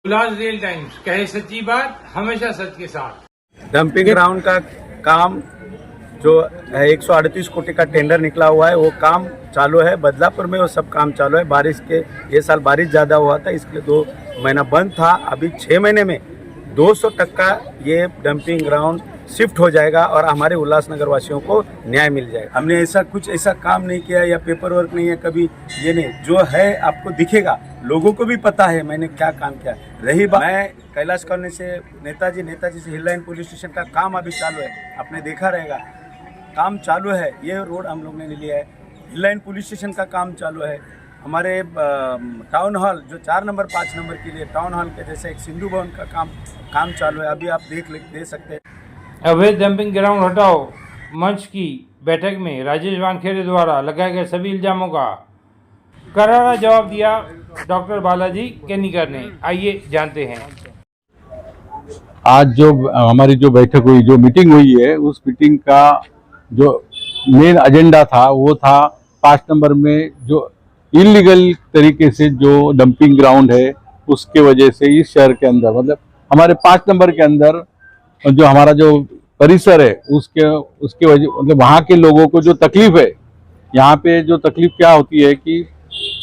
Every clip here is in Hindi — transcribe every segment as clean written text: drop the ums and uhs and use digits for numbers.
उल्लास रियल टाइम्स, कहे सच्ची बात, हमेशा सच के साथ। डंपिंग ग्राउंड का काम जो 138 कोटी का टेंडर निकला हुआ है वो काम चालू है। बदलापुर में वो सब काम चालू है। बारिश के ये साल बारिश ज़्यादा हुआ था, इसलिए 2 महीना बंद था। अभी 6 महीने में 200% ये डंपिंग ग्राउंड शिफ्ट हो जाएगा और हमारे उल्लासनगर वासियों को न्याय मिल जाएगा। हमने ऐसा काम नहीं किया या पेपर वर्क नहीं है कभी, ये नहीं। जो है आपको दिखेगा, लोगों को भी पता है मैंने क्या काम किया। रही बात, मैं कैलाश कॉलोनी से नेताजी से हिल लाइन पुलिस स्टेशन का काम अभी चालू है, आपने देखा रहेगा, काम चालू है। ये रोड हम लोग ने लिया है। हिल लाइन पुलिस स्टेशन का काम चालू है। हमारे टाउन हॉल जो 4 नंबर 5 नंबर के लिए टाउन हॉल के जैसे एक सिंधु भवन का काम चालू है, अभी आप देख सकते हैं। अवैध डंपिंग ग्राउंड हटाओ मंच की बैठक में राजेश वानखेड़े द्वारा लगाए गए सभी इल्जामों का करारा जवाब दिया डॉक्टर बालाजी केनिकर ने। आइए जानते हैं। आज जो हमारी जो बैठक हुई, जो मीटिंग हुई है, उस मीटिंग का जो मेन एजेंडा था वो था 5 नंबर में जो इलीगल तरीके से जो डंपिंग ग्राउंड है उसके वजह से इस शहर के अंदर, मतलब हमारे 5 नंबर के अंदर जो हमारा जो परिसर है उसके वजह, मतलब वहाँ के लोगों को जो तकलीफ है, यहाँ पे जो तकलीफ क्या होती है कि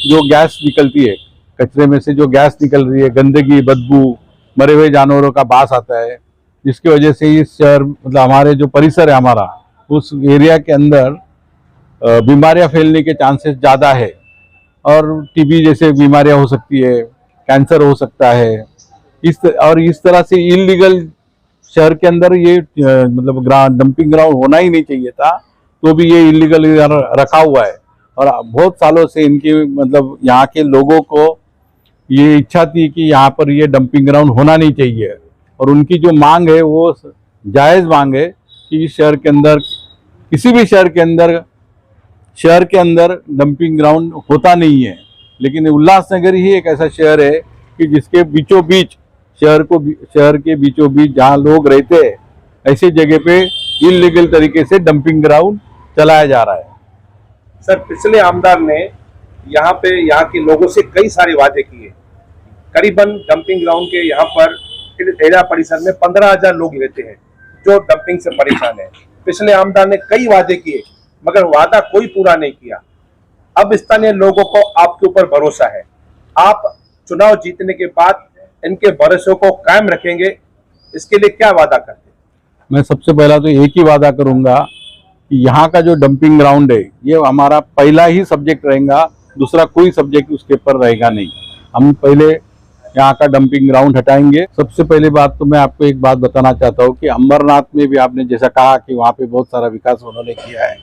जो गैस निकलती है, कचरे में से जो गैस निकल रही है, गंदगी, बदबू, मरे हुए जानवरों का बास आता है, जिसकी वजह से इस शहर, मतलब हमारे जो परिसर है हमारा, उस एरिया के अंदर बीमारियां फैलने के चांसेस ज़्यादा है और टीबी जैसे बीमारियां हो सकती है, कैंसर हो सकता है। इस तरह से इलीगल शहर के अंदर ये मतलब डंपिंग ग्राउंड होना ही नहीं चाहिए था, तो भी ये इलीगल रखा हुआ है। और बहुत सालों से इनकी, मतलब यहाँ के लोगों को ये इच्छा थी कि यहाँ पर ये डंपिंग ग्राउंड होना नहीं चाहिए और उनकी जो मांग है वो जायज़ मांग है कि इस शहर के अंदर, किसी भी शहर के अंदर डंपिंग ग्राउंड होता नहीं है। लेकिन उल्लासनगर ही एक ऐसा शहर है कि जिसके बीचों बीच शहर के बीचों बीच जहाँ लोग रहते हैं, ऐसी जगह पे इलीगल तरीके से डंपिंग ग्राउंड चलाया जा रहा है। सर, पिछले आमदार ने यहाँ के लोगों से कई सारे वादे किए। करीबन डंपिंग ग्राउंड के यहाँ पर एरिया परिसर में 15,000 लोग रहते हैं जो डंपिंग से परेशान है। पिछले आमदार ने कई वादे किए मगर वादा कोई पूरा नहीं किया। अब स्थानीय लोगों को आपके ऊपर भरोसा है, आप चुनाव जीतने के बाद इनके भरोसे को कायम रखेंगे, इसके लिए क्या वादा करते हैं? मैं सबसे पहला तो एक ही वादा करूंगा कि यहाँ का जो डंपिंग ग्राउंड है ये हमारा पहला ही सब्जेक्ट रहेगा, दूसरा कोई सब्जेक्ट उसके ऊपर रहेगा नहीं। हम पहले यहाँ का डंपिंग ग्राउंड हटाएंगे। सबसे पहली बात तो मैं आपको एक बात बताना चाहता हूँ कि अंबरनाथ में भी आपने जैसा कहा कि वहाँ पे बहुत सारा विकास उन्होंने किया है,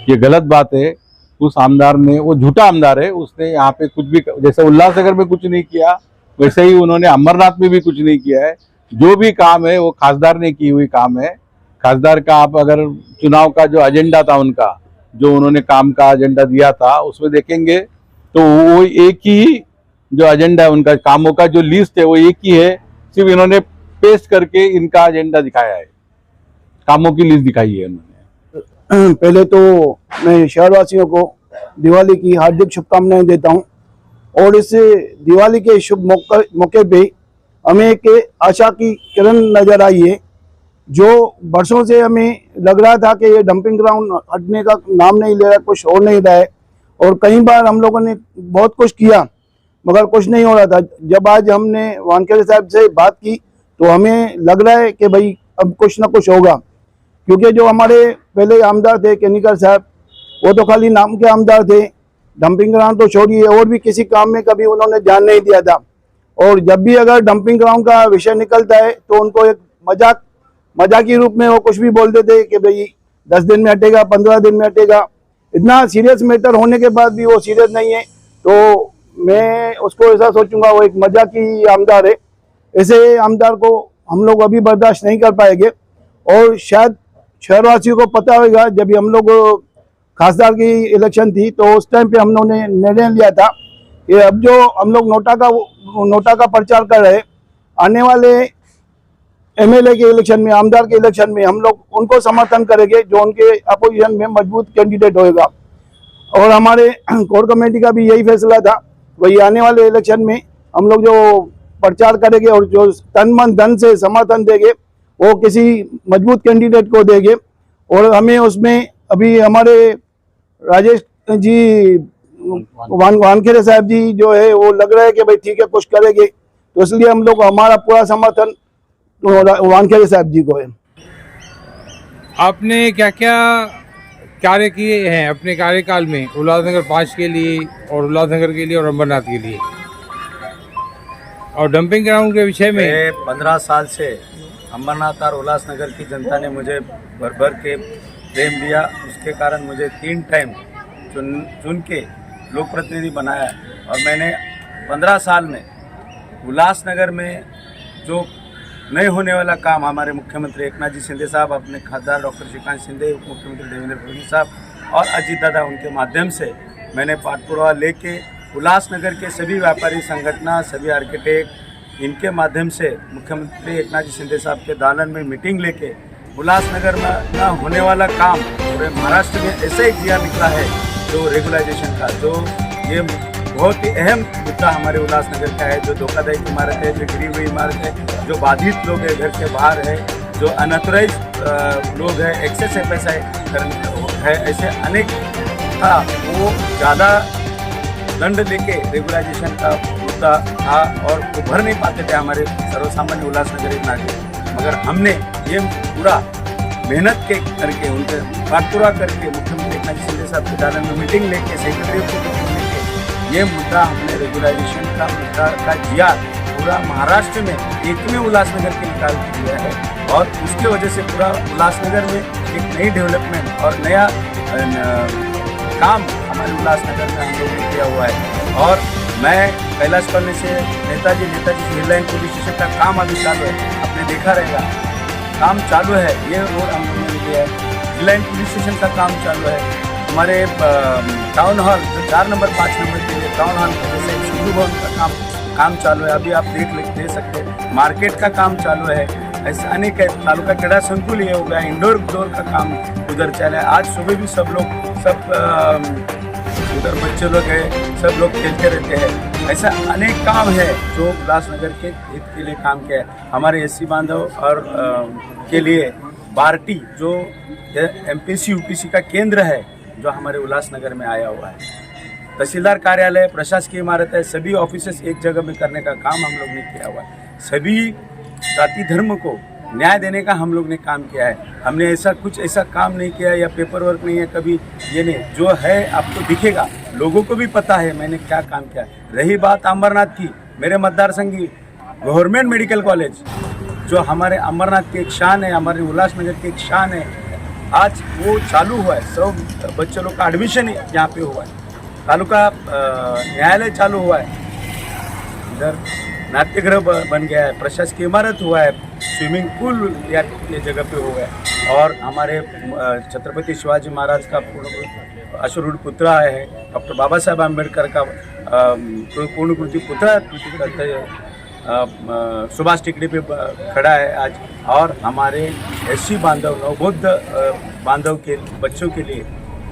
ये गलत बात है। उस आमदार ने, वो झूठा आमदार है, उसने यहाँ पे कुछ भी, जैसे उल्लासनगर में कुछ नहीं किया वैसे ही उन्होंने अमरनाथ में भी कुछ नहीं किया है। जो भी काम है वो खासदार ने की हुई काम है। खासदार का आप अगर चुनाव का जो एजेंडा था उनका, जो उन्होंने काम का एजेंडा दिया था, उसमें देखेंगे तो वो एक ही जो एजेंडा है उनका, कामों का जो लिस्ट है वो एक ही है, सिर्फ इन्होंने पेस्ट करके इनका एजेंडा दिखाया है, कामों की लिस्ट दिखाई है उन्होंने। पहले तो मैं शहरवासियों को दिवाली की हार्दिक शुभकामनाएं देता हूं और इस दिवाली के शुभ मौके पे हमें एक आशा की किरण नजर आई है। जो वर्षों से हमें लग रहा था कि ये डंपिंग ग्राउंड हटने का नाम नहीं ले रहा, कुछ हो नहीं रहा है और कई बार हम लोगों ने बहुत कुछ किया मगर कुछ नहीं हो रहा था। जब आज हमने वानखेड़े साहब से बात की तो हमें लग रहा है कि भाई अब कुछ ना कुछ होगा, क्योंकि जो हमारे पहले आमदार थे केनिकर साहब, वो तो खाली नाम के आमदार थे। डंपिंग ग्राउंड तो छोड़िए, और भी किसी काम में कभी उन्होंने ध्यान नहीं दिया था। और जब भी अगर डंपिंग ग्राउंड का विषय निकलता है तो उनको एक मजाकी रूप में वो कुछ भी बोल देते कि भाई 10 दिन में हटेगा, 15 दिन में हटेगा। इतना सीरियस मैटर होने के बाद भी वो सीरियस नहीं है, तो मैं उसको ऐसा सोचूंगा वो एक मजाकी आमदार है। ऐसे आमदार को हम लोग अभी बर्दाश्त नहीं कर पाएंगे। और शायद शहरवासियों को पता होगा, जब हम लोग खासदार की इलेक्शन थी तो उस टाइम पे हम लोगों ने निर्णय लिया था कि अब जो हम लोग नोटा का प्रचार कर रहे, आने वाले एमएलए के इलेक्शन में, आमदार के इलेक्शन में हम लोग उनको समर्थन करेंगे जो उनके अपोजिशन में मजबूत कैंडिडेट होएगा। और हमारे कोर कमेटी का भी यही फैसला था, वही आने वाले इलेक्शन में हम लोग जो प्रचार करेंगे और जो तन मन धन से समर्थन देंगे वो किसी मजबूत कैंडिडेट को देंगे। और हमें उसमें अभी हमारे राजेश जी वानखेड़े साहब जी जो है वो लग रहा है कि भाई ठीक है कुछ करेंगे, तो इसलिए हम लोग हमारा पूरा समर्थन वानखेड़े साहब जी को है। आपने क्या क्या कार्य किए हैं अपने कार्यकाल में उल्लासनगर 5 के लिए और उल्लासनगर के लिए और अंबरनाथ के लिए, और डंपिंग ग्राउंड के विषय में? 15 साल से अंबरनाथ और उल्लासनगर की जनता ने मुझे भर भर के प्रेम दिया, उसके कारण मुझे 3 टाइम चुन के लोक प्रतिनिधि बनाया। और मैंने 15 साल में उल्लासनगर में जो नहीं होने वाला काम हमारे मुख्यमंत्री एकनाथ जी शिंदे साहब, अपने खासदार डॉक्टर श्रीकांत शिंदे, उप मुख्यमंत्री देवेंद्र फडणवीस साहब और अजीत दादा उनके माध्यम से मैंने पाठपुरावा लेके उल्लासनगर के सभी व्यापारी संगठन, सभी आर्किटेक्ट, इनके माध्यम से मुख्यमंत्री एकनाथ जी शिंदे साहब के दालन में मीटिंग लेके उल्लासनगर में न होने वाला काम पूरे महाराष्ट्र में ऐसे ही किया निकला है। जो रेगुलाइजेशन का जो ये बहुत ही अहम मुद्दा हमारे उल्लासनगर का है, जो धोखाधड़ी की इमारत है, जो गिरी हुई इमारत है, जो बाधित लोग हैं, घर के बाहर है, जो अनऑथराइज लोग हैं, एक्सेस पैसा है, ऐसे अनेक था। वो ज़्यादा दंड लेके रेगुलाइजेशन का मुद्दा था और उभर नहीं पाते थे हमारे सर्वसामान्य उल्लासनगर नागरिक। मगर हमने ये पूरा मेहनत के करके उनके पाठपुरा करके मुख्यमंत्री एकनाथ शिंदे साहब के दालन में मीटिंग लेके सेक्रेटरी को मीटिंग लेके ये मुद्दा हमने रेगुलाइजेशन का मुद्दा का जिया पूरा महाराष्ट्र में एक में उल्लासनगर के निकाल दिया है। और उसके वजह से पूरा उल्लासनगर में एक नई डेवलपमेंट और नया काम हमारे उल्लासनगर में हम लोगों ने किया हुआ है। और मैं कैलाश कॉलोनी से नेताजी हिल लाइन पुलिस स्टेशन का काम अभी चालू है, आपने देखा रहेगा काम चालू है। ये रोड हम लोगों ने लिया है, हिल लाइन पुलिस स्टेशन का काम चालू है। हमारे टाउन हॉल जो 4 नंबर 5 नंबर के लिए टाउन हॉल जैसे सिंधु भवन का काम चालू है, अभी आप दे सकते हैं। मार्केट का काम चालू है, ऐसे अनेक है। तालुका क्रीड़ा संकुल ये हो गया, इंडोर का काम उधर चला है। आज सुबह भी सब उधर बच्चे लोग हैं, सब लोग खेलते रहते हैं। ऐसा अनेक काम है जो उल्लासनगर के हित के लिए काम किया है। हमारे एससी बांधव और के लिए बार्टी जो एमपीसी यूपीसी का केंद्र है जो हमारे उल्लासनगर में आया हुआ है। तहसीलदार कार्यालय, प्रशासकीय इमारत है, सभी ऑफिसेस एक जगह में करने का काम हम लोग ने किया हुआ है। सभी जाति धर्म को न्याय देने का हम लोग ने काम किया है। हमने ऐसा काम नहीं किया या पेपर वर्क नहीं है कभी, ये नहीं। जो है आपको दिखेगा, लोगों को भी पता है मैंने क्या काम किया है। रही बात अंबरनाथ की, मेरे मतदार संघ गवर्नमेंट मेडिकल कॉलेज जो हमारे अंबरनाथ की एक शान है, हमारे उल्लासनगर की एक शान है, आज वो चालू हुआ है। 100 बच्चों लोग का एडमिशन यहाँ पे हुआ है। तालुका न्यायालय चालू हुआ है, इधर नाट्यगृह बन गया है, प्रशासकीय इमारत हुआ है, स्विमिंग पूल या ये जगह पे हुआ है। और हमारे छत्रपति शिवाजी महाराज का अश्वरूढ़ पुतला है, डॉक्टर बाबा साहब आम्बेडकर का पूर्णकृति पुतला सुभाष टिकड़ी पे खड़ा है आज। और हमारे एससी बांधव, नवबौद्ध बांधव के बच्चों के लिए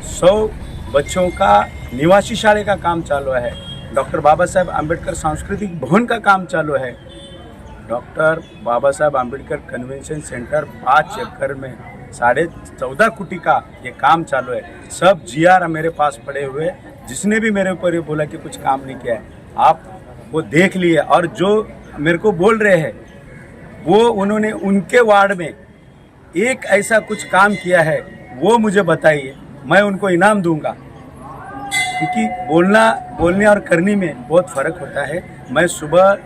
100 बच्चों का निवासी शाले का काम चालू है। डॉक्टर बाबा साहब आम्बेडकर सांस्कृतिक भवन का काम चालू है। डॉक्टर बाबा साहब आम्बेडकर कन्वेंशन सेंटर 5 एकड़ में 14.5 कोटी का ये काम चालू है। सब जीआर मेरे पास पड़े हुए, जिसने भी मेरे ऊपर ये बोला कि कुछ काम नहीं किया है, आप वो देख लिए। और जो मेरे को बोल रहे हैं वो उन्होंने उनके वार्ड में एक ऐसा कुछ काम किया है वो मुझे बताइए, मैं उनको इनाम दूंगा। क्योंकि बोलने और करने में बहुत फ़र्क होता है। मैं सुबह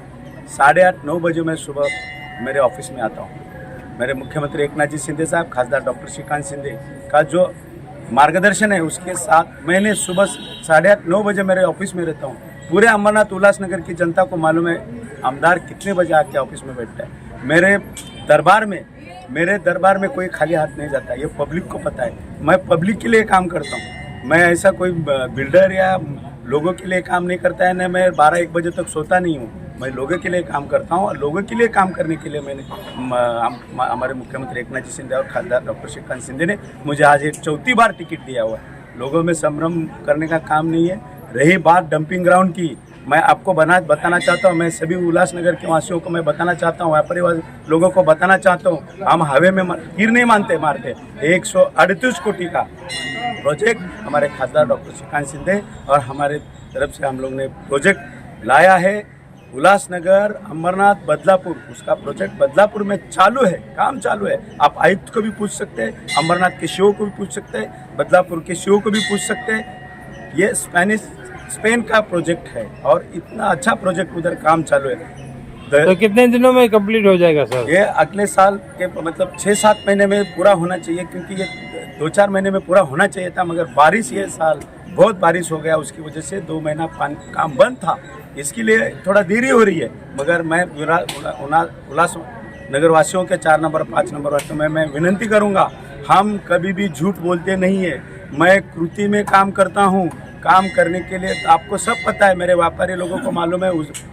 8:30-9 बजे मैं सुबह मेरे ऑफिस में आता हूँ। मेरे मुख्यमंत्री एकनाथ जी शिंदे साहब, खासदार डॉक्टर श्रीकांत शिंदे का जो मार्गदर्शन है उसके साथ मैंने सुबह 8:30-9 बजे मेरे ऑफिस में रहता हूँ। पूरे अंबरनाथ उल्लासनगर की जनता को मालूम है आमदार कितने बजे आके ऑफिस में बैठता है। मेरे दरबार में कोई खाली हाथ नहीं जाता, ये पब्लिक को पता है। मैं पब्लिक के लिए काम करता हूँ, मैं ऐसा कोई बिल्डर या लोगों के लिए काम नहीं करता है। न मैं 12-1 बजे तक सोता नहीं हूँ, मैं लोगों के लिए काम करता हूँ। और लोगों के लिए काम करने के लिए मैंने हमारे मुख्यमंत्री एकनाथ जी शिंदे और खासदार डॉक्टर श्रीकांत शिंदे ने मुझे आज एक 4थी बार टिकट दिया हुआ है। लोगों में संभ्रम करने का काम नहीं है। रही बात डंपिंग ग्राउंड की, मैं आपको बताना चाहता हूँ, मैं सभी उल्लासनगर के वासियों को मैं बताना चाहता हूँ, व्यापारी लोगों को बताना चाहता हूँ, हम हवे में तीर नहीं मारते। 138 कोटि का प्रोजेक्ट हमारे खासदार डॉक्टर श्रीकांत शिंदे और हमारे तरफ से हम लोग ने प्रोजेक्ट लाया है। उल्लासनगर अमरनाथ बदलापुर, उसका प्रोजेक्ट बदलापुर में चालू है, काम चालू है। आप आयुक्त को भी पूछ सकते हैं, अमरनाथ के सीईओ को भी पूछ सकते हैं, बदलापुर के सीईओ को भी पूछ सकते हैं। ये स्पेन का प्रोजेक्ट है और इतना अच्छा प्रोजेक्ट उधर काम चालू है। तो कितने दिनों में कंप्लीट हो जाएगा सर? ये अगले साल के मतलब 6-7 महीने में पूरा होना चाहिए, क्योंकि ये 2-4 महीने में पूरा होना चाहिए था, मगर बारिश ये साल बहुत बारिश हो गया, उसकी वजह से 2 महीना काम बंद था, इसके लिए थोड़ा देरी हो रही है। मगर मैं उल्लासनगर वासियों के 4 नंबर 5 नंबर वासियों में मैं विनती करूंगा, हम कभी भी झूठ बोलते नहीं है। मैं कृति में काम करता हूं, काम करने के लिए आपको सब पता है, मेरे व्यापारी लोगों को मालूम है,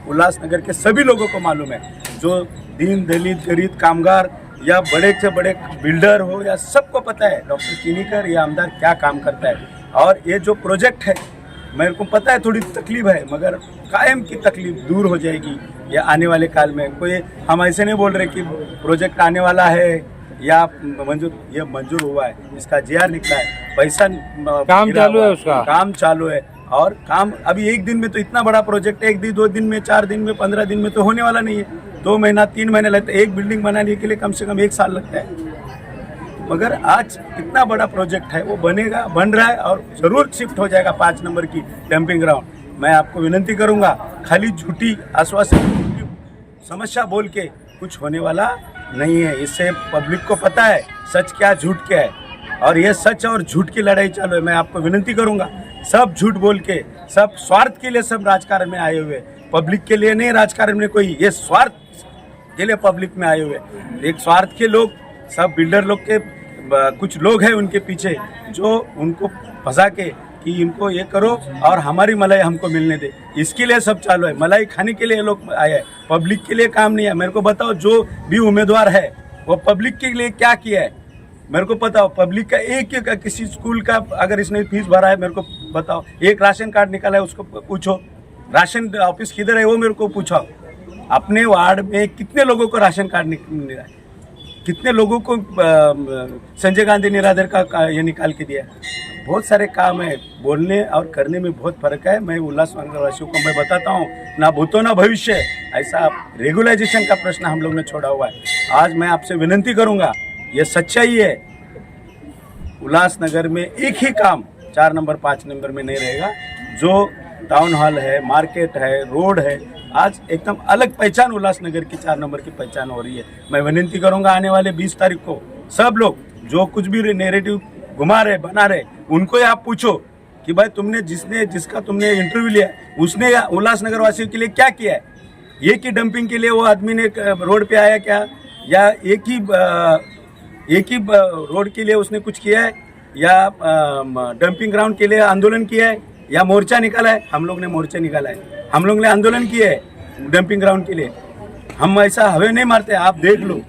उल्लासनगर के सभी लोगों को मालूम है, जो दीन दलित गरीब कामगार या बड़े से बड़े बिल्डर हो या सबको पता है डॉक्टर किनीकर या आमदार क्या काम करता है। और ये जो प्रोजेक्ट है, मेरे को पता है थोड़ी तकलीफ है, मगर कायम की तकलीफ दूर हो जाएगी या आने वाले काल में। कोई हम ऐसे नहीं बोल रहे कि प्रोजेक्ट आने वाला है या मंजूर हुआ है, इसका जीआर निकला है, पैसा काम चालू है, उसका काम चालू है। और काम अभी एक दिन में तो इतना बड़ा प्रोजेक्ट है, 1-2 दिन में 4 दिन में 15 दिन में तो होने वाला नहीं है। 2 महीना 3 महीने लगते हैं, एक बिल्डिंग बनाने के लिए कम से कम 1 साल लगता है। मगर आज इतना बड़ा प्रोजेक्ट है, वो बन रहा है और जरूर शिफ्ट हो जाएगा 5 नंबर की डंपिंग ग्राउंड। मैं आपको विनती करूंगा, खाली झूठी आश्वासन समस्या बोल के कुछ होने वाला नहीं है। इससे पब्लिक को पता है सच क्या झूठ क्या है, और ये सच और झूठ की लड़ाई चालू है। मैं आपको विनती करूंगा, सब झूठ बोल के, सब स्वार्थ के लिए सब राजकारण में आए हुए, पब्लिक के लिए नहीं राजकारण में कोई, ये स्वार्थ के लिए पब्लिक में आए हुए। एक स्वार्थ के लोग, सब बिल्डर लोग के कुछ लोग हैं उनके पीछे, जो उनको फंसा के कि इनको ये करो और हमारी मलाई हमको मिलने दे, इसके लिए सब चालू है। मलाई खाने के लिए लोग आए हैं, पब्लिक के लिए काम नहीं है। मेरे को बताओ, जो भी उम्मीदवार है वो पब्लिक के लिए क्या किया है, मेरे को बताओ। पब्लिक का एक किसी स्कूल का अगर इसने फीस भरा है, मेरे को बताओ। एक राशन कार्ड निकाला है, उसको पूछो। राशन ऑफिस किधर है वो मेरे को पूछो। अपने वार्ड में कितने लोगों को राशन कार्ड मिला है, कितने लोगों को संजय गांधी निराधार का ये निकाल के दिया। बहुत सारे काम है, बोलने और करने में बहुत फर्क है। मैं उल्लासनगर वासियों को मैं बताता हूँ, ना भूतो ना भविष्य, ऐसा रेगुलाइजेशन का प्रश्न हम लोग ने छोड़ा हुआ है। आज मैं आपसे विनती करूंगा, ये सच्चाई है, उल्लासनगर में एक ही काम 4 नंबर 5 नंबर में नहीं रहेगा। जो टाउन हॉल है, मार्केट है, रोड है, आज एकदम अलग पहचान उल्लासनगर की 4 नंबर की पहचान हो रही है। मैं विनती करूंगा, आने वाले 20 तारीख को सब लोग जो कुछ भी नैरेटिव घुमा रहे बना रहे, उनको आप पूछो कि भाई तुमने जिसका तुमने इंटरव्यू लिया उसने उल्लासनगर वासियों के लिए क्या किया है। एक ही डंपिंग के लिए वो आदमी ने रोड पे आया क्या, या एक ही रोड के लिए उसने कुछ किया है, या डंपिंग ग्राउंड के लिए आंदोलन किया है, या मोर्चा निकाला है। हम लोग ने मोर्चा निकाला है, हम लोग ने आंदोलन किया है डंपिंग ग्राउंड के लिए। हम ऐसा हवे नहीं मारते, आप देख लो।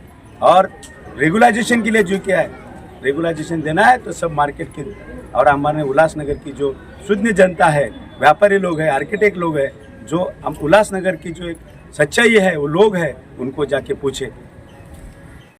और रेगुलाइजेशन के लिए जो क्या है, रेगुलाइजेशन देना है तो सब मार्केट के, और हमारे उल्लासनगर की जो शुद्ध जनता है, व्यापारी लोग हैं, आर्किटेक्ट लोग हैं, जो हम उल्लासनगर की जो एक सच्चाई है वो लोग हैं, उनको जाके पूछे।